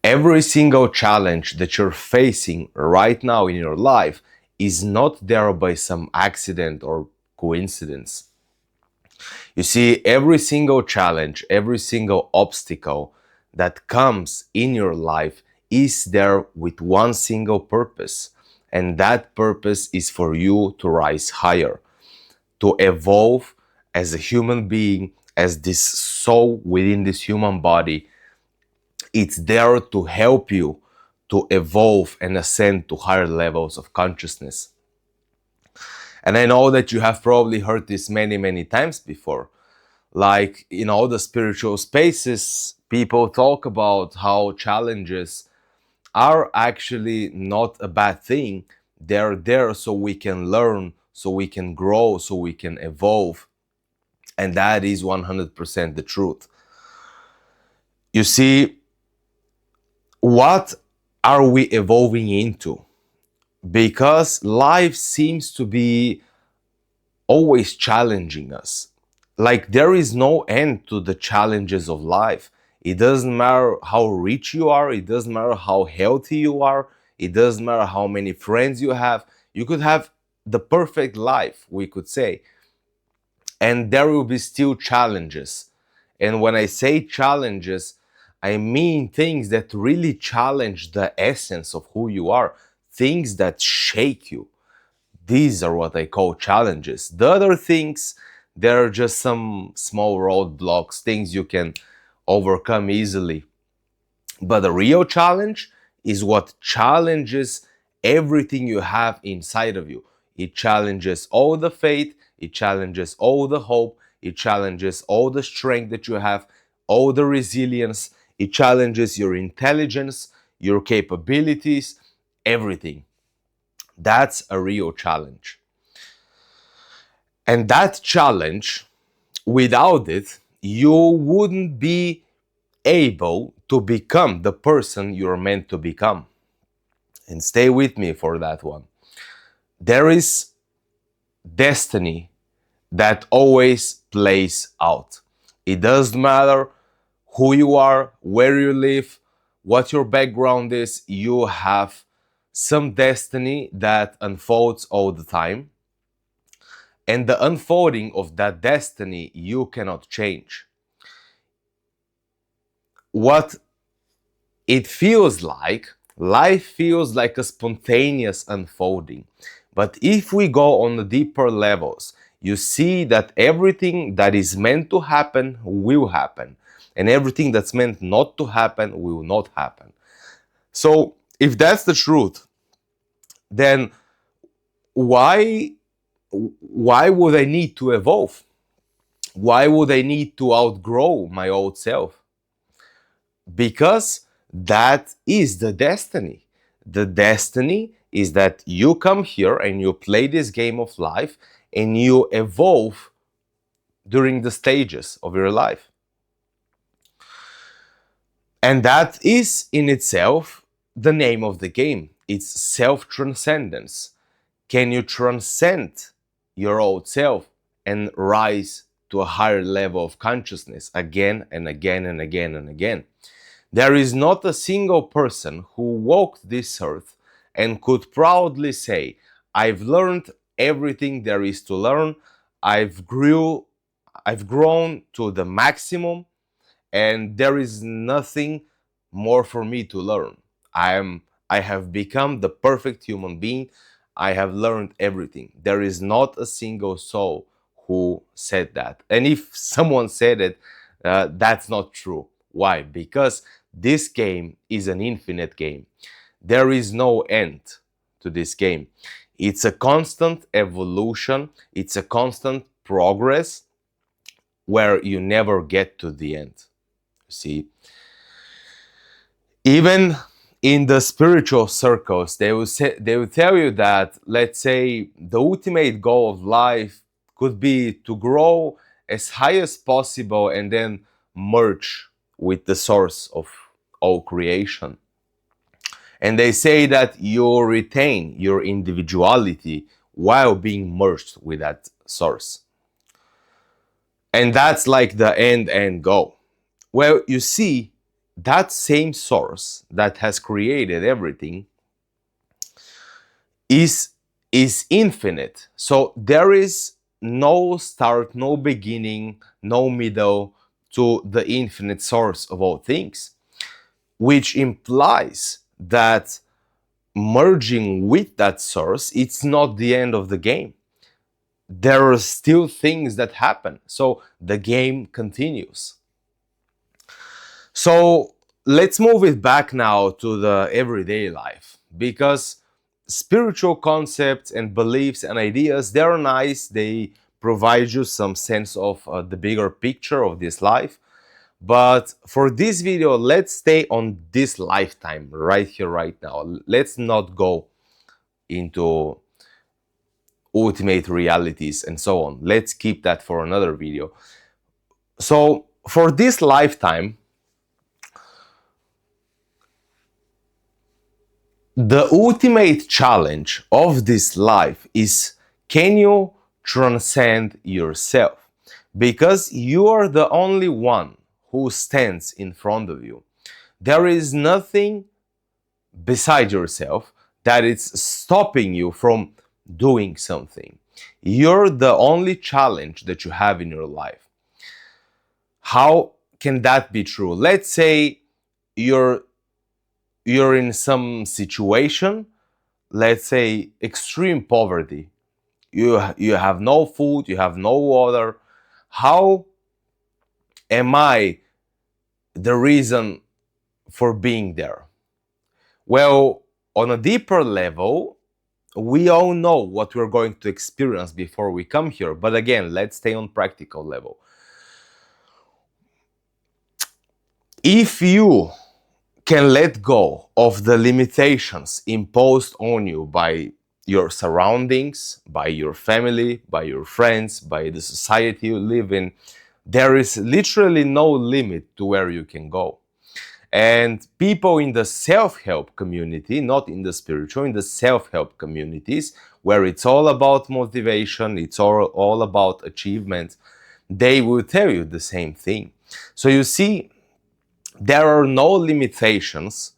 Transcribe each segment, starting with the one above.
Every single challenge that you're facing right now in your life is not there by some accident or coincidence. You see, every single challenge, every single obstacle that comes in your life is there with one single purpose. And that purpose is for you to rise higher, to evolve as a human being, as this soul within this human body. It's there to help you to evolve and ascend to higher levels of consciousness. And I know that you have probably heard this many, many times before. Like in all the spiritual spaces, people talk about how challenges are actually not a bad thing. They're there so we can learn, so we can grow, so we can evolve. And that is 100% the truth. You see, what are we evolving into? Because life seems to be always challenging us. Like there is no end to the challenges of life. It doesn't matter how rich you are, it doesn't matter how healthy you are, it doesn't matter how many friends you have. You could have the perfect life, we could say, and there will be still challenges. And when I say challenges, I mean things that really challenge the essence of who you are, things that shake you. These are what I call challenges. The other things, they're just some small roadblocks, things you can overcome easily. But the real challenge is what challenges everything you have inside of you. It challenges all the faith, it challenges all the hope, it challenges all the strength that you have, all the resilience, it challenges your intelligence, your capabilities, everything. That's a real challenge. And that challenge, without it, you wouldn't be able to become the person you're meant to become. And stay with me for that one. There is destiny that always plays out. It doesn't matter who you are, where you live, what your background is, you have some destiny that unfolds all the time. And the unfolding of that destiny you cannot change. What it feels like, life feels like a spontaneous unfolding. But if we go on the deeper levels, you see that everything that is meant to happen will happen, and everything that's meant not to happen will not happen. So, if that's the truth, then why would I need to evolve? Why would I need to outgrow my old self? Because that is the destiny. The destiny is that you come here and you play this game of life and you evolve during the stages of your life. And that is in itself the name of the game. It's self-transcendence. Can you transcend your old self and rise to a higher level of consciousness again and again and again and again? There is not a single person who walked this earth and could proudly say, I've learned everything there is to learn, I've grown to the maximum, and there is nothing more for me to learn. I have become the perfect human being. I have learned everything. There is not a single soul who said that. And if someone said it, that's not true. Why? Because this game is an infinite game. There is no end to this game. It's a constant evolution. It's a constant progress where you never get to the end. See, even in the spiritual circles, they will tell you that, let's say, the ultimate goal of life could be to grow as high as possible and then merge with the source of all creation. And they say that you retain your individuality while being merged with that source. And that's like the end goal. Well, you see, that same source that has created everything is infinite. So there is no start, no beginning, no middle to the infinite source of all things, which implies that merging with that source, it's not the end of the game. There are still things that happen, so the game continues. So let's move it back now to the everyday life, because spiritual concepts and beliefs and ideas, they're nice. They provide you some sense of the bigger picture of this life. But for this video, let's stay on this lifetime right here, right now. Let's not go into ultimate realities and so on. Let's keep that for another video. So for this lifetime, the ultimate challenge of this life is, can you transcend yourself? Because you are the only one who stands in front of you. There is nothing beside yourself that is stopping you from doing something. You're the only challenge that you have in your life. How can that be true? Let's say you're in some situation, let's say extreme poverty. You have no food, you have no water. How am I the reason for being there? Well, on a deeper level, we all know what we're going to experience before we come here. But again, let's stay on practical level. If you can let go of the limitations imposed on you by your surroundings, by your family, by your friends, by the society you live in, there is literally no limit to where you can go. And people in the self-help community, not in the spiritual, in the self-help communities, where it's all about motivation, it's all about achievement, they will tell you the same thing. So you see, there are no limitations.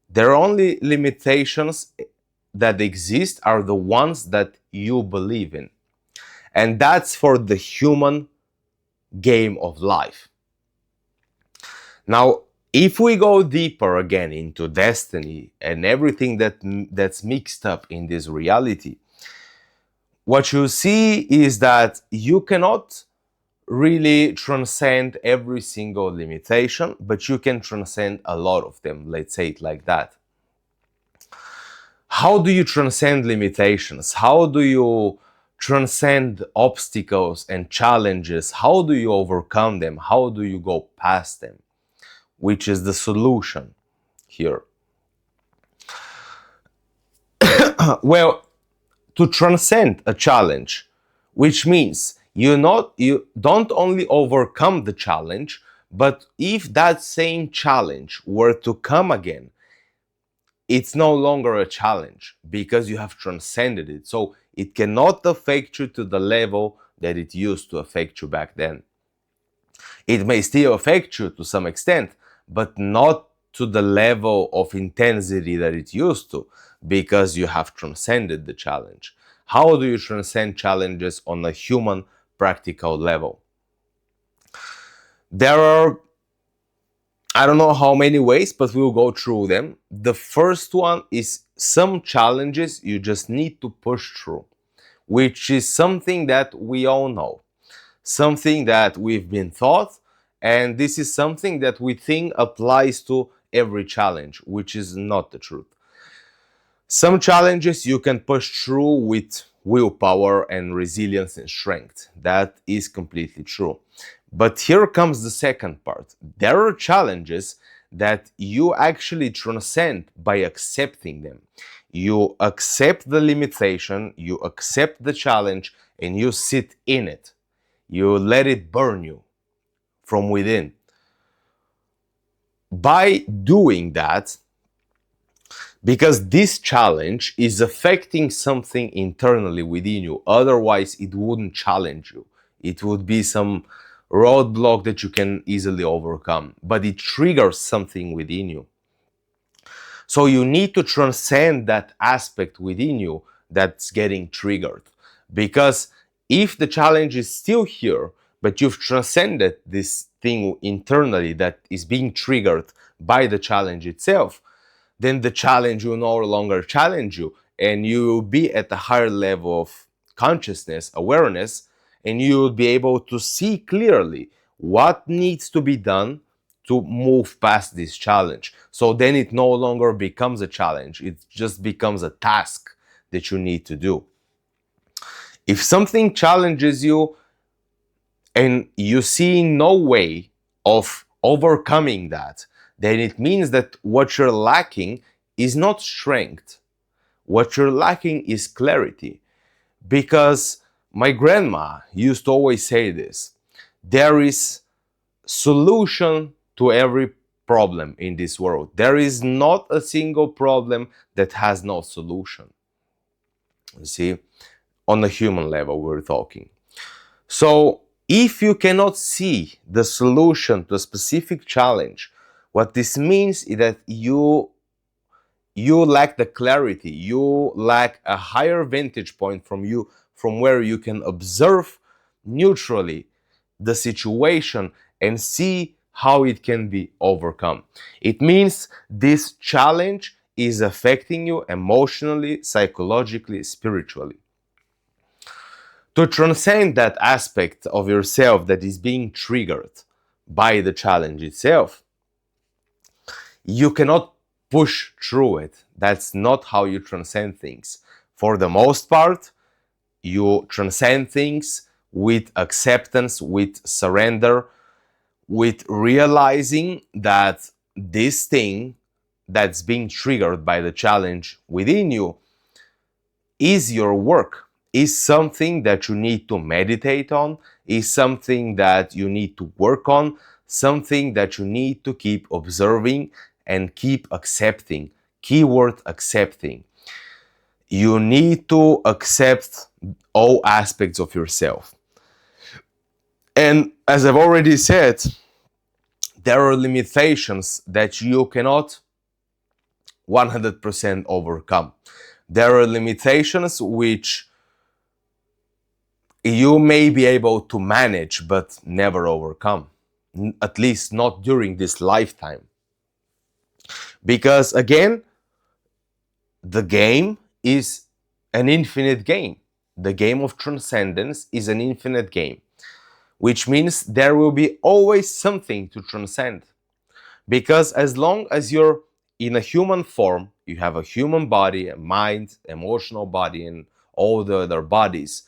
There are only limitations that exist are the ones that you believe in. And that's for the human game of life. Now, if we go deeper again into destiny and everything that's mixed up in this reality, what you see is that you cannot really transcend every single limitation, but you can transcend a lot of them. Let's say it like that. How do you transcend limitations? How do you transcend obstacles and challenges? How do you overcome them? How do you go past them? Which is the solution here. Well, to transcend a challenge, which means you don't only overcome the challenge, but if that same challenge were to come again, it's no longer a challenge because you have transcended it. So it cannot affect you to the level that it used to affect you back then. It may still affect you to some extent, but not to the level of intensity that it used to, because you have transcended the challenge. How do you transcend challenges on a human practical level? There are, I don't know how many ways, but we'll go through them. The first one is some challenges you just need to push through, which is something that we all know, something that we've been taught, and this is something that we think applies to every challenge, which is not the truth. Some challenges you can push through with willpower and resilience and strength. That is completely true. But here comes the second part. There are challenges that you actually transcend by accepting them. You accept the limitation, you accept the challenge, and you sit in it. You let it burn you from within. By doing that, because this challenge is affecting something internally within you, otherwise it wouldn't challenge you. It would be some roadblock that you can easily overcome, but it triggers something within you. So you need to transcend that aspect within you that's getting triggered. Because if the challenge is still here, but you've transcended this thing internally that is being triggered by the challenge itself, then the challenge will no longer challenge you, and you will be at a higher level of consciousness, awareness, and you will be able to see clearly what needs to be done to move past this challenge. So then it no longer becomes a challenge, it just becomes a task that you need to do. If something challenges you and you see no way of overcoming that, then it means that what you're lacking is not strength. What you're lacking is clarity. Because my grandma used to always say this: there is solution to every problem in this world. There is not a single problem that has no solution. You see, on a human level, we're talking. So, if you cannot see the solution to a specific challenge, what this means is that you lack the clarity, you lack a higher vantage point from where you can observe neutrally the situation and see how it can be overcome. It means this challenge is affecting you emotionally, psychologically, spiritually. To transcend that aspect of yourself that is being triggered by the challenge itself, you cannot push through it. That's not how you transcend things. For the most part, you transcend things with acceptance, with surrender, with realizing that this thing that's being triggered by the challenge within you is your work, is something that you need to meditate on, is something that you need to work on, something that you need to keep observing and keep accepting. Keyword: accepting. You need to accept all aspects of yourself. And as I've already said, there are limitations that you cannot 100% overcome. There are limitations which you may be able to manage but never overcome, at least not during this lifetime. Because again, the game is an infinite game. The game of transcendence is an infinite game, which means there will be always something to transcend. Because as long as you're in a human form, you have a human body, a mind, emotional body, and all the other bodies,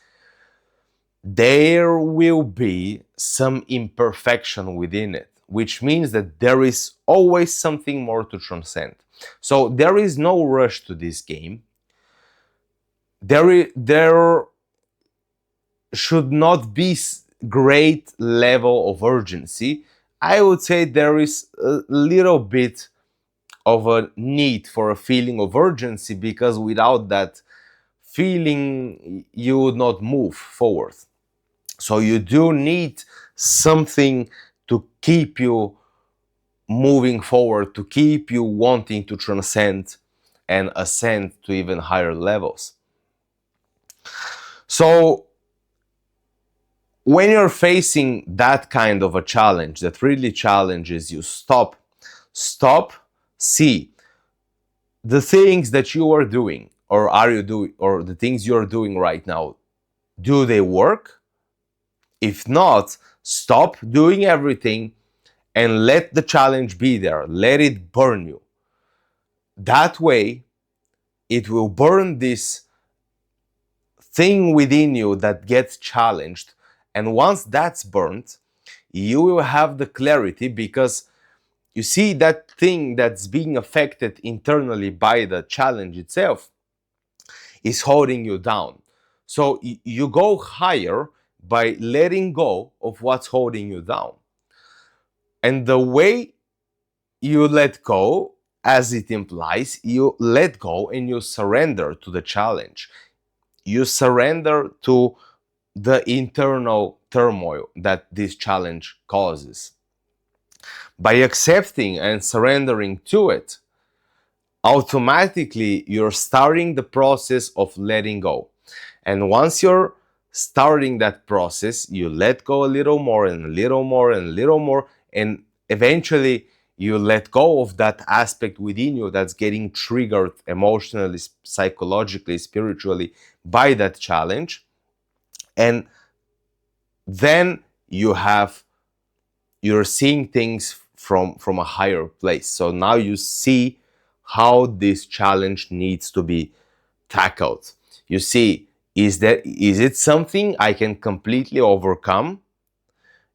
there will be some imperfection within it, which means that there is always something more to transcend. So there is no rush to this game. There should not be great level of urgency. I would say there is a little bit of a need for a feeling of urgency, because without that feeling, you would not move forward. So you do need something to keep you moving forward, to keep you wanting to transcend and ascend to even higher levels. So when you're facing that kind of a challenge that really challenges you, stop, see the things that you are doing, or are you doing, or the things you're doing right now, do they work? If not, stop doing everything and let the challenge be there. Let it burn you. That way, it will burn this thing within you that gets challenged. And once that's burnt, you will have the clarity, because you see that thing that's being affected internally by the challenge itself is holding you down. So you go higher by letting go of what's holding you down. And the way you let go, as it implies, you let go and you surrender to the challenge. You surrender to the internal turmoil that this challenge causes. By accepting and surrendering to it, automatically you're starting the process of letting go. And once you're starting that process, you let go a little more and a little more and a little more, and eventually you let go of that aspect within you that's getting triggered emotionally, psychologically, spiritually by that challenge. And then you're seeing things from a higher place. So now you see how this challenge needs to be tackled. You see, is it something I can completely overcome?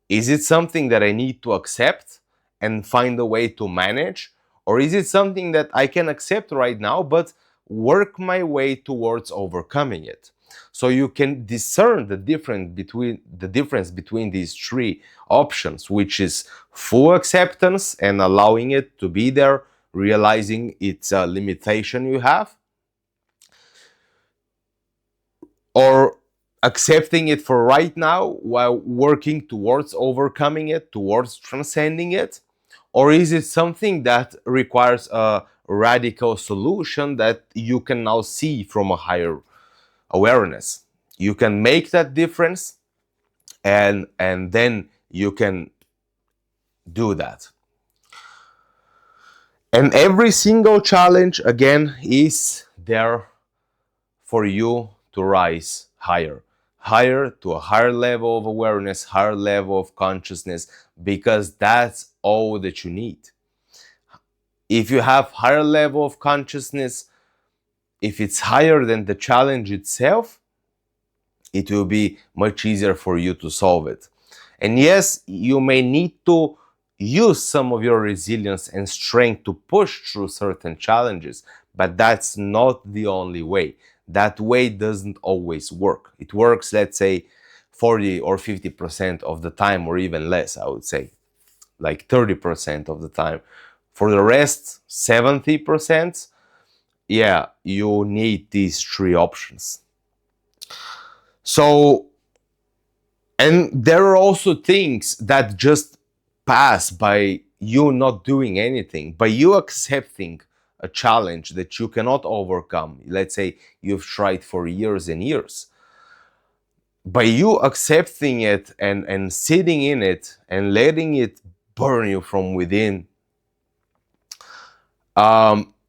Is it something that I need to accept and find a way to manage? Or is it something that I can accept right now but work my way towards overcoming it? So you can discern the difference between these three options, which is full acceptance and allowing it to be there, realizing it's a limitation you have, or accepting it for right now while working towards overcoming it, towards transcending it? Or is it something that requires a radical solution that you can now see from a higher awareness? You can make that difference, and then you can do that. And every single challenge, again, is there for you to rise higher to a higher level of awareness, higher level of consciousness, because that's all that you need. If you have higher level of consciousness, if it's higher than the challenge itself, it will be much easier for you to solve it. And yes, you may need to use some of your resilience and strength to push through certain challenges, but that's not the only way. That way doesn't always work. It works, let's say, 40 or 50% of the time, or even less, I would say, like 30% of the time. For the rest, 70%, yeah, you need these three options. So, and there are also things that just pass by you not doing anything, by you accepting a challenge that you cannot overcome. Let's say you've tried for years and years. By you accepting it and sitting in it and letting it burn you from within,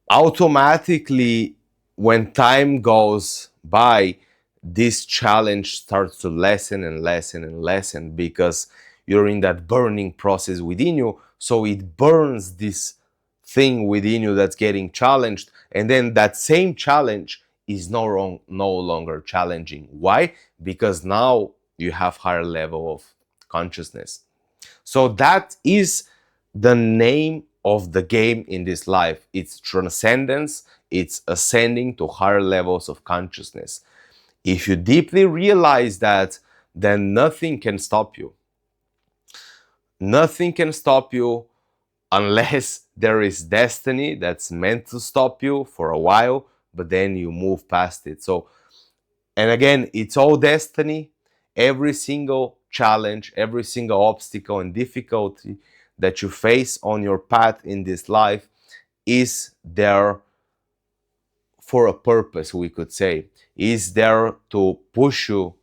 automatically, when time goes by, this challenge starts to lessen and lessen and lessen, because you're in that burning process within you. So it burns this thing within you that's getting challenged, and then that same challenge is no longer challenging. Why? Because now you have higher level of consciousness. So that is the name of the game in this life. It's transcendence. It's ascending to higher levels of consciousness. If you deeply realize that, then nothing can stop you. Nothing can stop you unless there is destiny that's meant to stop you for a while, but then you move past it. So, and again, it's all destiny. Every single challenge, every single obstacle and difficulty that you face on your path in this life is there for a purpose, we could say. Is there to push you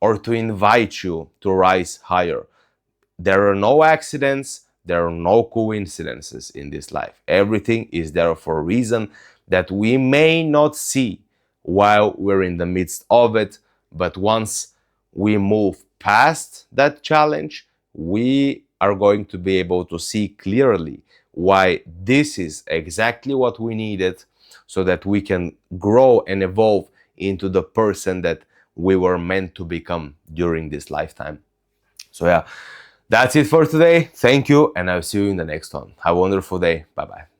or to invite you to rise higher. There are no accidents, there are no coincidences in this life. Everything is there for a reason that we may not see while we're in the midst of it, but once we move past that challenge, we are going to be able to see clearly why this is exactly what we needed, so that we can grow and evolve into the person that we were meant to become during this lifetime. So yeah, that's it for today. Thank you, and I'll see you in the next one. Have a wonderful day. Bye bye.